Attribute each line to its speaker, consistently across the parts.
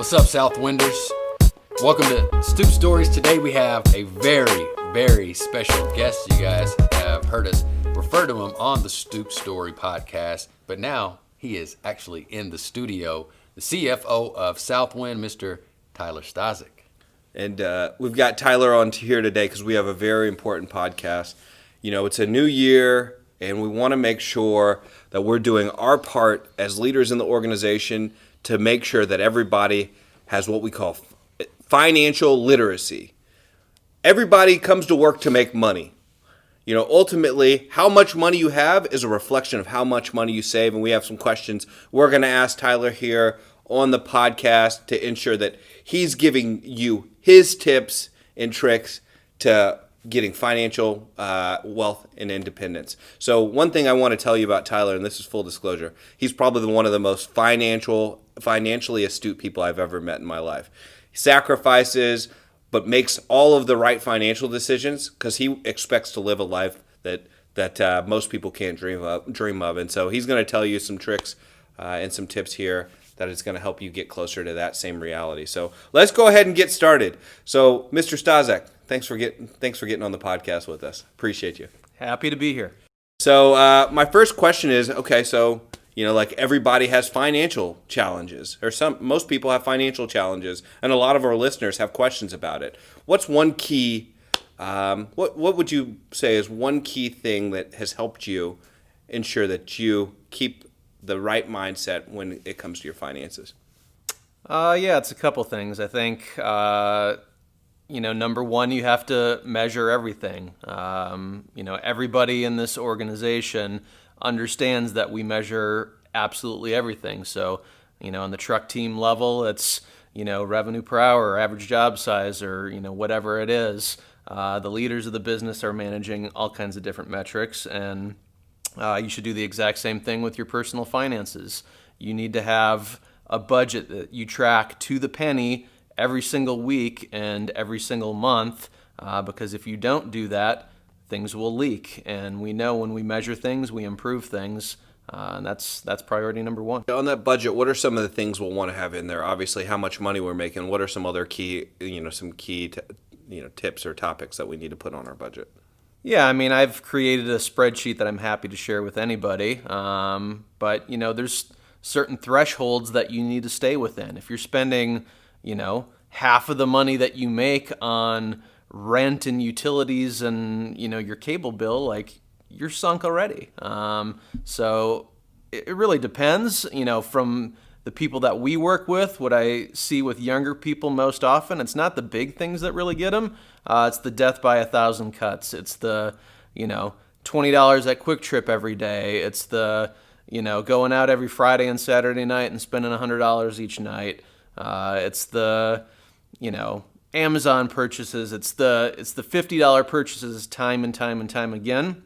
Speaker 1: What's up, Southwinders? Welcome to Stoop Stories. Today we have a very, very special guest. You guys have heard us refer to him on the Stoop Story podcast, but now he is actually in the studio, the CFO of Southwind, Mr. Tyler Staszak.
Speaker 2: And we've got Tyler on here today because we have a very important podcast. You know, it's a new year, and we want to make sure that we're doing our part as leaders in the organization to make sure that everybody has what we call financial literacy. Everybody comes to work to make money. You know, ultimately, how much money you have is a reflection of how much money you save, and we have some questions we're going to ask Tyler here on the podcast to ensure that he's giving you his tips and tricks to getting financial wealth and independence. So one thing I want to tell you about Tyler, and this is full disclosure, he's probably one of the most financially astute people I've ever met in my life. He sacrifices, but makes all of the right financial decisions because he expects to live a life that most people can't dream of. And so he's going to tell you some tricks and some tips here that is going to help you get closer to that same reality. So let's go ahead and get started. So, Mr. Staszak, thanks for getting on the podcast with us. Appreciate you.
Speaker 3: Happy to be here.
Speaker 2: So my first question is, okay, so like everybody has financial challenges, or most people have financial challenges, and a lot of our listeners have questions about it. What's one key? What would you say is one key thing that has helped you ensure that you keep the right mindset when it comes to your finances?
Speaker 3: Yeah, it's a couple things. I think, number one, you have to measure everything. Everybody in this organization understands that we measure absolutely everything. So, on the truck team level, it's, revenue per hour, or average job size, or, whatever it is. The leaders of the business are managing all kinds of different metrics, and you should do the exact same thing with your personal finances. You need to have a budget that you track to the penny every single week and every single month, because if you don't do that, things will leak. And we know when we measure things, we improve things, and that's priority number one.
Speaker 2: On that budget, what are some of the things we'll want to have in there? Obviously, how much money we're making. What are some other key, tips or topics that we need to put on our budget?
Speaker 3: Yeah, I mean, I've created a spreadsheet that I'm happy to share with anybody, but, there's certain thresholds that you need to stay within. If you're spending, half of the money that you make on rent and utilities and, your cable bill, like, you're sunk already. So it really depends, from the people that we work with, what I see with younger people most often, it's not the big things that really get them. It's the death by 1,000 cuts. It's the, $20 at Quick Trip every day. It's the, going out every Friday and Saturday night and spending $100 each night. It's the, Amazon purchases. It's the $50 purchases time and time and time again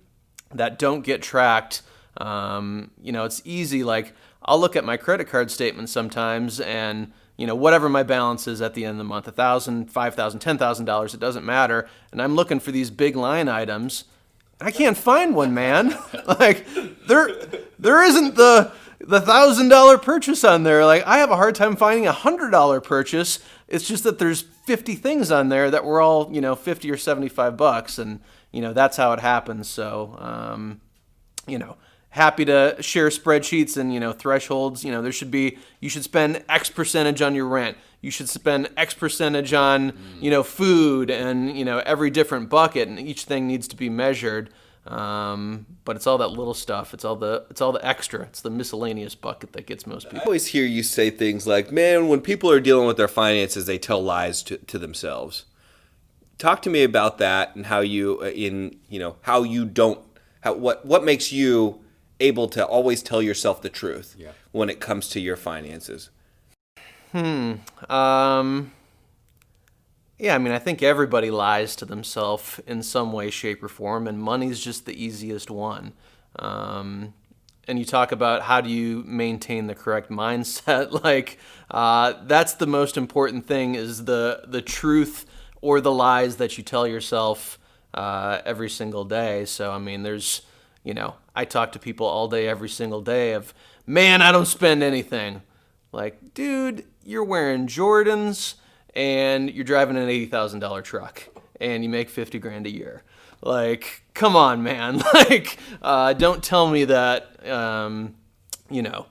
Speaker 3: that don't get tracked. It's easy. Like, I'll look at my credit card statement sometimes and, whatever my balance is at the end of the month, $1,000, $5,000, $10,000, it doesn't matter. And I'm looking for these big line items. I can't find one, man. Like, there isn't the $1,000 purchase on there. Like, I have a hard time finding a $100 purchase. It's just that there's 50 things on there that were all, $50 or $75, and, that's how it happens. So, happy to share spreadsheets and, thresholds. You should spend X percentage on your rent. You should spend X percentage on, food and, every different bucket, and each thing needs to be measured. But it's all that little stuff. It's all the extra. It's the miscellaneous bucket that gets most people.
Speaker 2: I always hear you say things like, man, when people are dealing with their finances, they tell lies to themselves. Talk to me about that and how what makes you able to always tell yourself the truth when it comes to your finances.
Speaker 3: Yeah, I mean, I think everybody lies to themselves in some way, shape, or form, and money's just the easiest one. And you talk about how do you maintain the correct mindset, like that's the most important thing, is the truth or the lies that you tell yourself every single day. So, I mean, there's, I talk to people all day, every single day of, man, I don't spend anything. Like, dude, you're wearing Jordans and you're driving an $80,000 truck and you make 50 grand a year. Like, come on, man. Like, don't tell me that,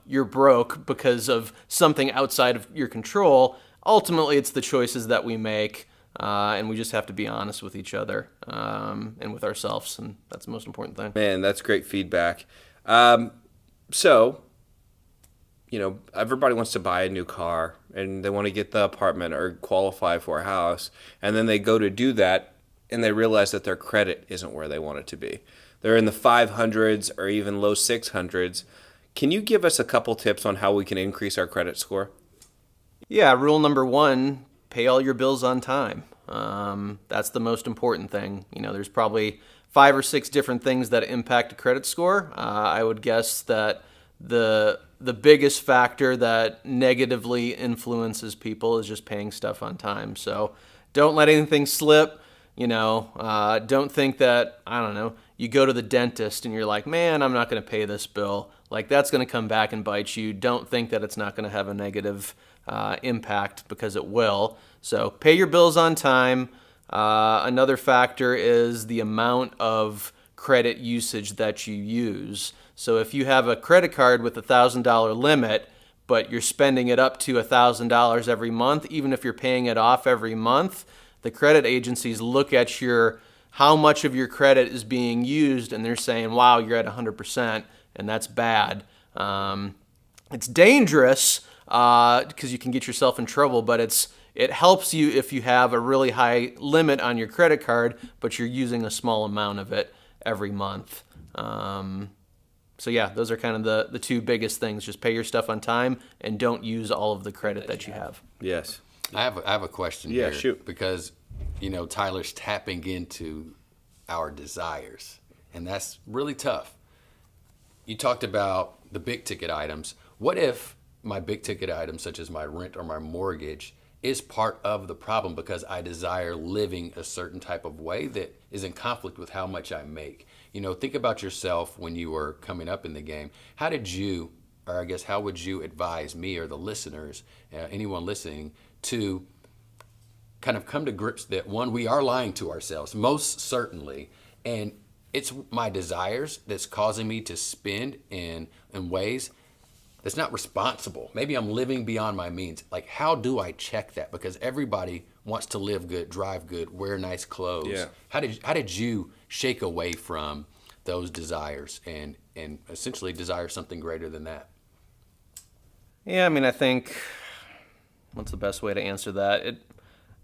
Speaker 3: you're broke because of something outside of your control. Ultimately, it's the choices that we make, and we just have to be honest with each other and with ourselves, and that's the most important thing.
Speaker 2: Man, that's great feedback. So, everybody wants to buy a new car, and they want to get the apartment or qualify for a house, and then they go to do that, and they realize that their credit isn't where they want it to be. They're in the 500s or even low 600s. Can you give us a couple tips on how we can increase our credit score?
Speaker 3: Yeah, rule number 1, pay all your bills on time. That's the most important thing. There's probably 5 or 6 different things that impact a credit score. I would guess that the biggest factor that negatively influences people is just paying stuff on time. So don't let anything slip. Don't think that, you go to the dentist and you're like, man, I'm not going to pay this bill. Like, that's going to come back and bite you. Don't think that it's not going to have a negative impact, because it will. So pay your bills on time. Another factor is the amount of credit usage that you use. So if you have a credit card with $1,000 limit, but you're spending it up to $1,000 every month, even if you're paying it off every month, the credit agencies look at how much of your credit is being used, and they're saying, wow, you're at 100%, and that's bad. It's dangerous because you can get yourself in trouble, but it helps you if you have a really high limit on your credit card, but you're using a small amount of it every month. So yeah, those are kind of the 2 biggest things. Just pay your stuff on time and don't use all of the credit that you have.
Speaker 2: Yes.
Speaker 1: I have a question
Speaker 2: here.
Speaker 1: Yeah, shoot. Because, Tyler's tapping into our desires, and that's really tough. You talked about the big ticket items. What if my big ticket items, such as my rent or my mortgage, is part of the problem because I desire living a certain type of way that is in conflict with how much I make? Think about yourself when you were coming up in the game. How would you advise me or the listeners, anyone listening, to kind of come to grips that, one, we are lying to ourselves, most certainly, and it's my desires that's causing me to spend in ways that's not responsible. Maybe I'm living beyond my means. Like, how do I check that? Because everybody wants to live good, drive good, wear nice clothes.
Speaker 2: Yeah.
Speaker 1: How did you shake away from those desires and essentially desire something greater than that?
Speaker 3: Yeah, I think, what's the best way to answer that?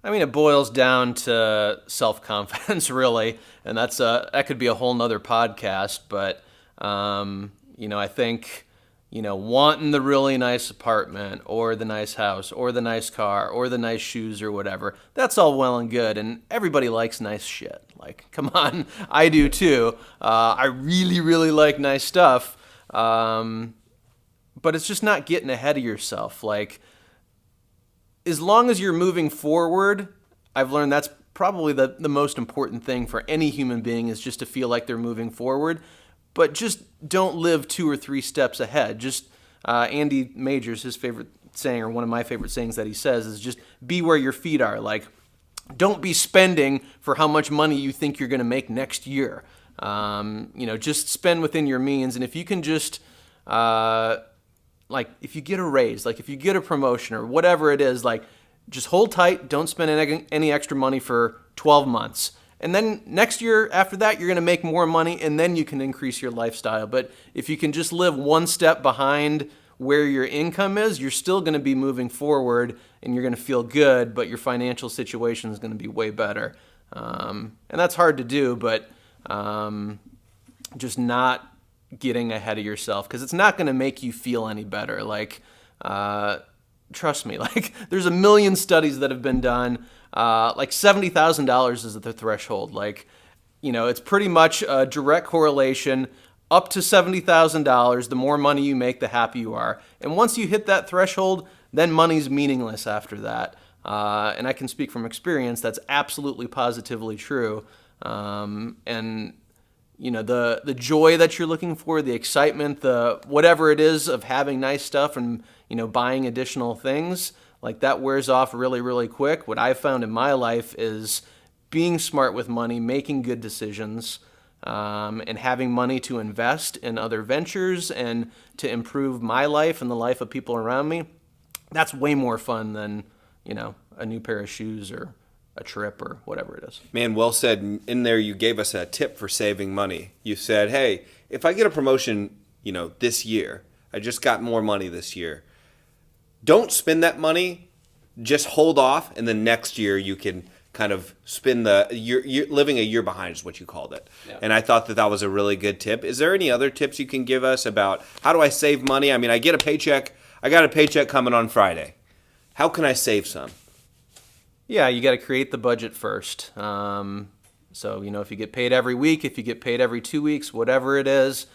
Speaker 3: It boils down to self-confidence, really, and that could be a whole nother podcast. But I think, wanting the really nice apartment or the nice house or the nice car or the nice shoes or whatever, that's all well and good, and everybody likes nice shit. Like, come on, I do too. I really, really like nice stuff, but it's just not getting ahead of yourself. Like, as long as you're moving forward, I've learned that's probably the most important thing for any human being, is just to feel like they're moving forward. But just don't live 2 or 3 steps ahead. Just Andy Majors, his favorite saying, or one of my favorite sayings that he says, is just be where your feet are. Like, don't be spending for how much money you think you're going to make next year. Just spend within your means. And if you can just, if you get a raise, like if you get a promotion or whatever it is, like, just hold tight. Don't spend any extra money for 12 months. And then next year after that, you're going to make more money, and then you can increase your lifestyle. But if you can just live 1 step behind where your income is, you're still going to be moving forward, and you're going to feel good, but your financial situation is going to be way better. And that's hard to do, but just not getting ahead of yourself, because it's not going to make you feel any better. Like, trust me, like, there's a million studies that have been done. Like $70,000 is the threshold. Like, it's pretty much a direct correlation. Up to $70,000, the more money you make, the happier you are. And once you hit that threshold, then money's meaningless after that. And I can speak from experience, that's absolutely positively true. And the joy that you're looking for, the excitement, the whatever it is of having nice stuff and, buying additional things, like that wears off really, really quick. What I've found in my life is being smart with money, making good decisions, and having money to invest in other ventures and to improve my life and the life of people around me. That's way more fun than, a new pair of shoes or a trip or whatever it is.
Speaker 2: Man, well said. In there, you gave us a tip for saving money. You said, hey, if I get a promotion, this year, I just got more money this year. Don't spend that money. Just hold off, and then next year you can kind of spend you're living a year behind is what you called it. Yeah. And I thought that was a really good tip. Is there any other tips you can give us about how do I save money? I mean, I got a paycheck coming on Friday. How can I save some?
Speaker 3: Yeah, you got to create the budget first. So, if you get paid every week, if you get paid every 2 weeks, whatever it is,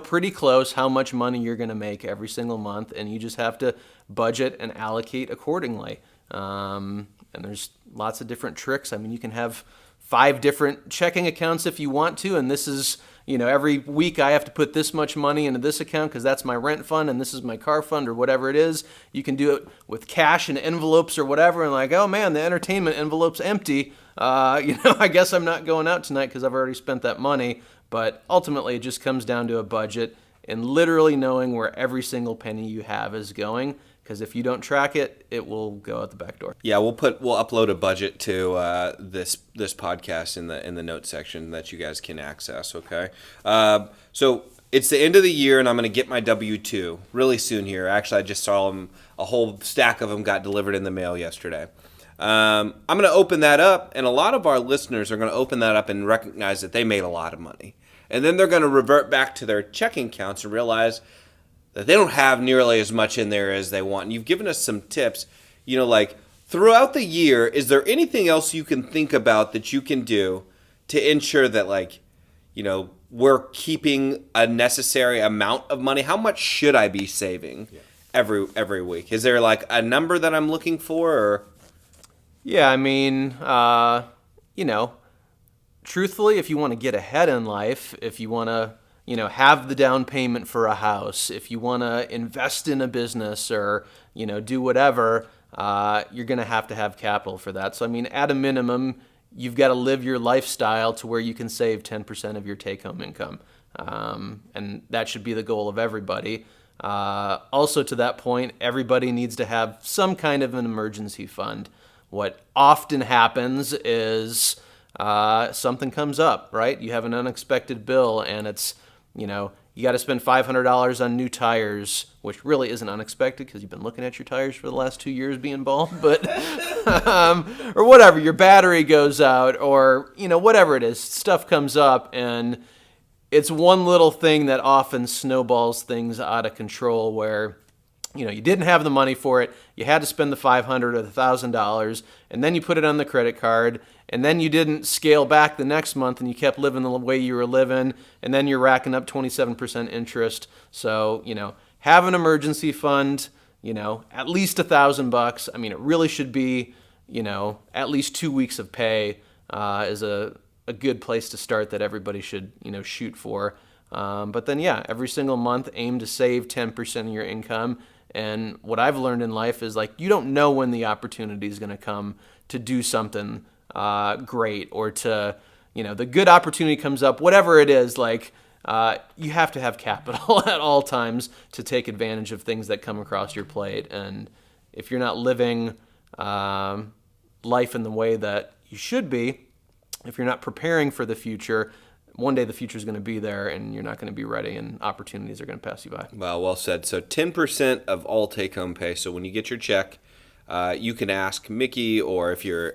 Speaker 3: pretty close how much money you're going to make every single month, and you just have to budget and allocate accordingly. And there's lots of different tricks. I mean, you can have 5 different checking accounts if you want to, and this is, every week I have to put this much money into this account because that's my rent fund and this is my car fund or whatever it is. You can do it with cash and envelopes or whatever, and oh man, the entertainment envelope's empty. I guess I'm not going out tonight because I've already spent that money. But ultimately, it just comes down to a budget and literally knowing where every single penny you have is going. Because if you don't track it, it will go out the back door.
Speaker 2: Yeah, we'll upload a budget to this podcast in the notes section that you guys can access. Okay, so it's the end of the year, and I'm going to get my W-2 really soon here. Actually, I just saw them; a whole stack of them got delivered in the mail yesterday. I'm going to open that up, and a lot of our listeners are going to open that up and recognize that they made a lot of money, and then they're going to revert back to their checking accounts and realize that they don't have nearly as much in there as they want. And you've given us some tips, throughout the year, is there anything else you can think about that you can do to ensure that, we're keeping a necessary amount of money? How much should I be saving every week? Is there a number that I'm looking for? Or?
Speaker 3: Yeah, I mean, truthfully, if you want to get ahead in life, if you want to, have the down payment for a house, if you want to invest in a business or, do whatever, you're going to have capital for that. So, I mean, at a minimum, you've got to live your lifestyle to where you can save 10% of your take-home income. And that should be the goal of everybody. Also, to that point, everybody needs to have some kind of an emergency fund. What often happens is something comes up, right? You have an unexpected bill, and it's, you got to spend $500 on new tires, which really isn't unexpected because you've been looking at your tires for the last 2 years being bald, but or whatever, your battery goes out, or whatever it is, stuff comes up, and it's one little thing that often snowballs things out of control where you didn't have the money for it, you had to spend the $500 or the $1,000, and then you put it on the credit card, and then you didn't scale back the next month, and you kept living the way you were living, and then you're racking up 27% interest. So, have an emergency fund, at least $1,000. I mean, it really should be, at least 2 weeks of pay is a good place to start that everybody should, shoot for. But then, every single month, aim to save 10% of your income. And what I've learned in life is you don't know when the opportunity is going to come to do something great, or to, the good opportunity comes up, whatever it is, you have to have capital at all times to take advantage of things that come across your plate. And if you're not living life in the way that you should be, if you're not preparing for the future, one day the future is going to be there and you're not going to be ready, and opportunities are going to pass you by.
Speaker 2: Well said. So 10% of all take-home pay. So when you get your check, you can ask Mickey, or if you're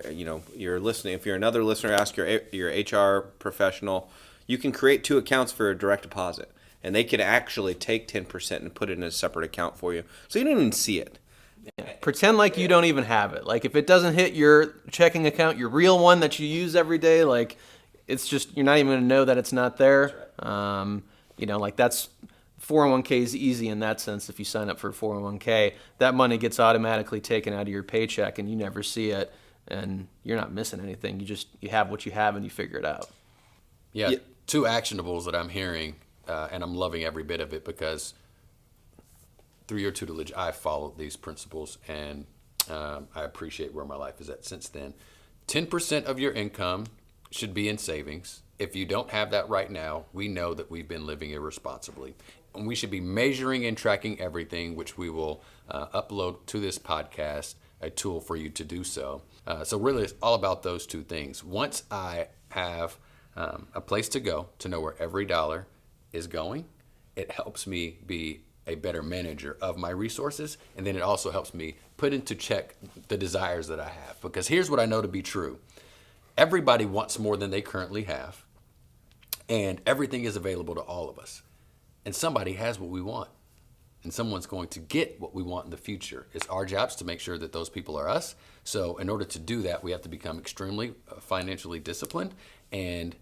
Speaker 2: listening, if you're another listener, ask your HR professional. You can create 2 accounts for a direct deposit, and they can actually take 10% and put it in a separate account for you, so you don't even see it.
Speaker 3: Yeah. Pretend like you don't even have it. If it doesn't hit your checking account, your real one that you use every day, it's just, you're not even going to know that it's not there. That's right. That's 401k is easy in that sense. If you sign up for a 401k, that money gets automatically taken out of your paycheck and you never see it, and you're not missing anything. You have what you have and you figure it out.
Speaker 1: Yeah, two actionables that I'm hearing, and I'm loving every bit of it because through your tutelage, I've followed these principles, and I appreciate where my life is at since then. 10% of your income should be in savings. If you don't have that right now, we know that we've been living irresponsibly. And we should be measuring and tracking everything, which we will upload to this podcast, a tool for you to do so. So really, it's all about those two things. Once I have a place to go to know where every dollar is going, it helps me be a better manager of my resources. And then it also helps me put into check the desires that I have. Because here's what I know to be true. Everybody wants more than they currently have. And everything is available to all of us. And somebody has what we want. And someone's going to get what we want in the future. It's our jobs to make sure that those people are us. So in order to do that, we have to become extremely financially disciplined. And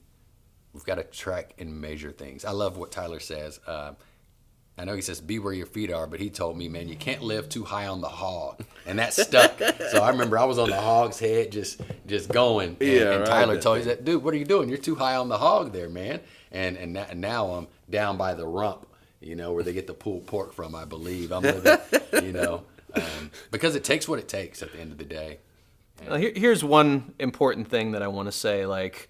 Speaker 1: we've got to track and measure things. I love what Tyler says. I know he says, be where your feet are, but he told me, man, you can't live too high on the hog. And that stuck. So I remember I was on the hog's head just going. And Tyler told me, that, dude, what are you doing? You're too high on the hog there, man. And now I'm down by the rump, where they get the pulled pork from, I believe. I'm living, because it takes what it takes at the end of the day.
Speaker 3: Here's one important thing that I want to say. Like,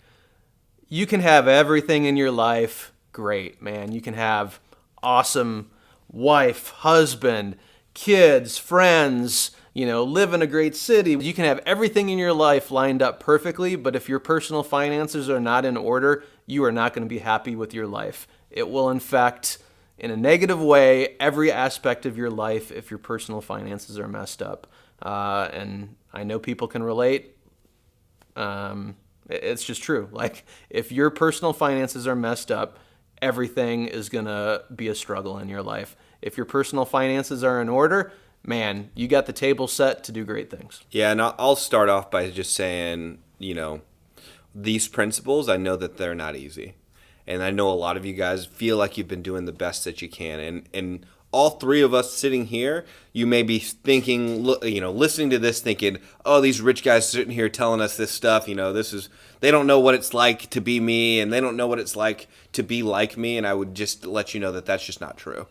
Speaker 3: you can have everything in your life. Great, man. You can have awesome wife, husband, kids, friends, live in a great city. You can have everything in your life lined up perfectly, but if your personal finances are not in order, you are not going to be happy with your life. It will infect, in a negative way, every aspect of your life if your personal finances are messed up. And I know people can relate. It's just true. Like, if your personal finances are messed up, everything is going to be a struggle in your life. If your personal finances are in order, man, you got the table set to do great things.
Speaker 2: Yeah, and I'll start off by just saying, these principles, I know that they're not easy. And I know a lot of you guys feel like you've been doing the best that you can. And all three of us sitting here, you may be thinking, listening to this thinking, oh, these rich guys sitting here telling us this stuff, they don't know what it's like to be me, and they don't know what it's like to be like me. And I would just let you know that that's just not true.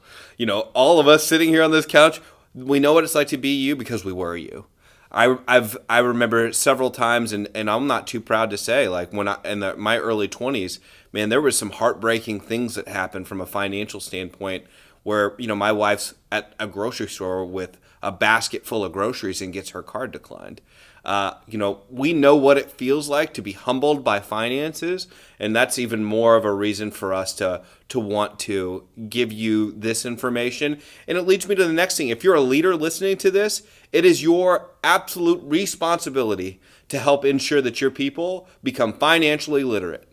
Speaker 2: All of us sitting here on this couch, we know what it's like to be you because we were you. I remember several times, and I'm not too proud to say, like when my early 20s, man, there was some heartbreaking things that happened from a financial standpoint where, my wife's at a grocery store with a basket full of groceries and gets her card declined. We know what it feels like to be humbled by finances, and that's even more of a reason for us to want to give you this information. And it leads me to the next thing. If you're a leader listening to this, it is your absolute responsibility to help ensure that your people become financially literate.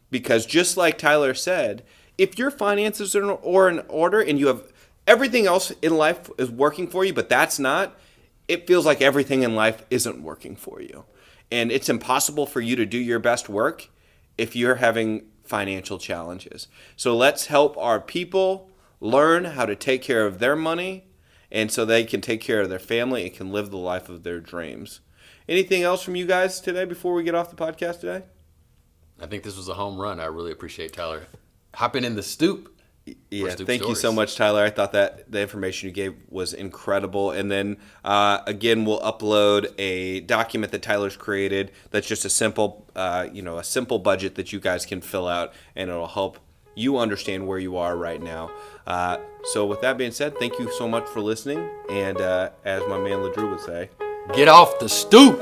Speaker 2: Because just like Tyler said, if your finances are in order and you have everything else in life is working for you, but that's not, it feels like everything in life isn't working for you. And it's impossible for you to do your best work if you're having financial challenges. So let's help our people learn how to take care of their money, and so they can take care of their family and can live the life of their dreams. Anything else from you guys today before we get off the podcast today?
Speaker 1: I think this was a home run. I really appreciate Tyler hopping in the Stoop.
Speaker 2: Yeah, thank you so much, Tyler. I thought that the information you gave was incredible. And then, again, we'll upload a document that Tyler's created that's just a simple budget that you guys can fill out, and it'll help you understand where you are right now. So with that being said, thank you so much for listening. And as my man LaDrew would say,
Speaker 1: get off the stoop.